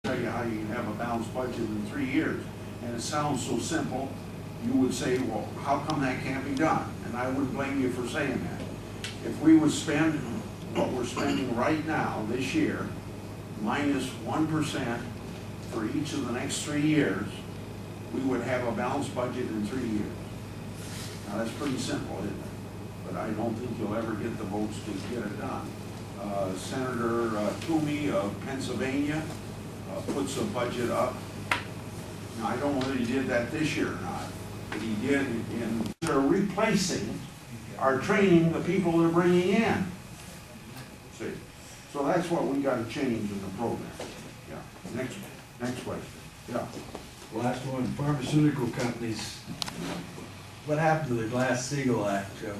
tell you how you can have a balanced budget in 3 years. And it sounds so simple, you would say, well, how come that can't be done? And I wouldn't blame you for saying that. If we would spend what we're spending right now, this year, minus 1% for each of the next 3 years, we would have a balanced budget in 3 years. Now, that's pretty simple, isn't it? But I don't think you'll ever get the votes to get it done. Senator Toomey of Pennsylvania puts a budget up. Now, I don't know whether he did that this year or not, but he did in they're replacing or training the people they're bringing in. See? So that's what we got to change in the program. Yeah. Next question. Yeah. Last one, pharmaceutical companies. What happened to the Glass-Steagall Act, Joe?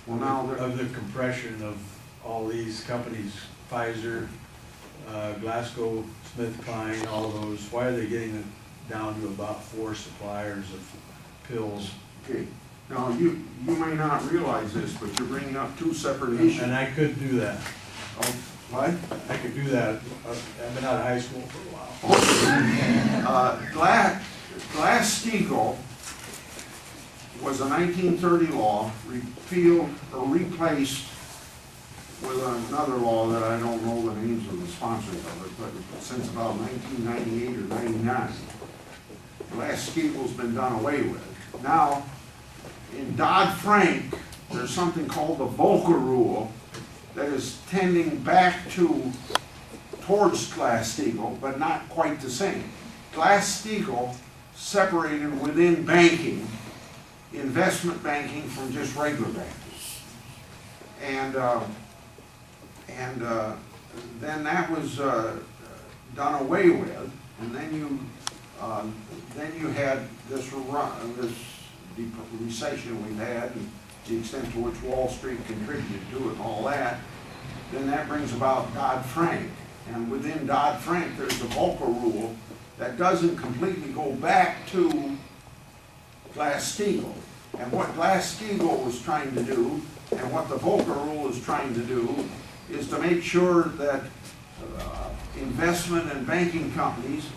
Well, now of the compression of all these companies, Pfizer, GlaxoSmithKline, all those. Why are they getting it down to about 4 suppliers of pills? okay. Now you may not realize this, but you're bringing up 2 separate issues. And I could do that. Oh, what? I could do that. I've been out of high school for a while. Glass-Steagall was a 1930 law, repealed or replaced with another law that I don't know the names of the sponsors of it, but since about 1998 or 99. Glass-Steagall's been done away with. Now, in Dodd-Frank, there's something called the Volcker Rule that is tending back towards Glass-Steagall, but not quite the same. Glass-Steagall separated within banking, investment banking from just regular banking. And then that was done away with, and then you had this recession we've had, and the extent to which Wall Street contributed to it and all that. Then that brings about Dodd-Frank, and within Dodd-Frank there's the Volcker Rule that doesn't completely go back to Glass-Steagall. And what Glass-Steagall was trying to do, and what the Volcker Rule is trying to do, is to make sure that investment and banking companies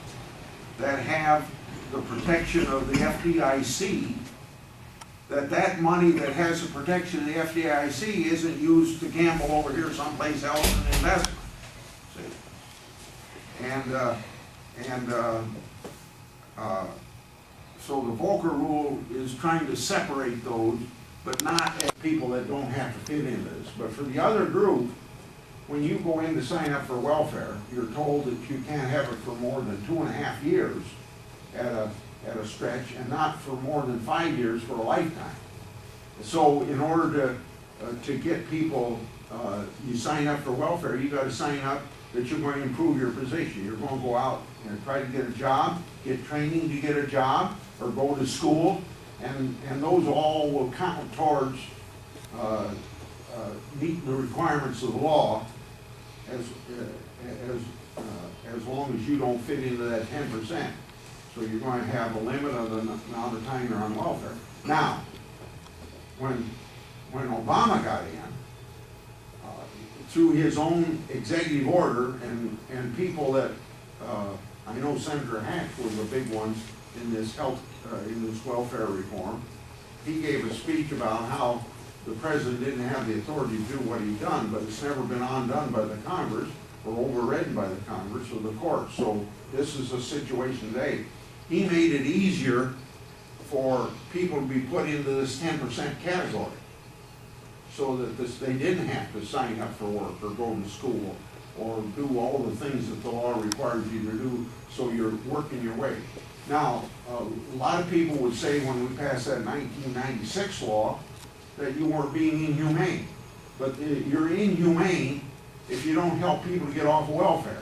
that have the protection of the FDIC, that money that has the protection of the FDIC isn't used to gamble over here someplace else in investment. See? So the Volcker Rule is trying to separate those, but not as people that don't have to fit into this. But for the other group, when you go in to sign up for welfare, you're told that you can't have it for more than 2.5 years at a stretch, and not for more than 5 years for a lifetime. So in order to get people, you sign up for welfare, you got to sign up that you're going to improve your position. You're going to go out and try to get a job, get training to get a job, or go to school, and those all will count towards meeting the requirements of the law as long as you don't fit into that 10%. So you're going to have a limit of the amount of time you're on welfare. Now, when Obama got in, through his own executive order, and people that, I know Senator Hatch was a big one in this in this welfare reform. He gave a speech about how the president didn't have the authority to do what he'd done, but it's never been undone by the Congress or overridden by the Congress or the courts. So this is a situation today. He made it easier for people to be put into this 10% category, so that they didn't have to sign up for work or go to school or do all the things that the law requires you to do, so you're working your way. Now, a lot of people would say when we passed that 1996 law that you weren't being inhumane. But you're inhumane if you don't help people to get off of welfare.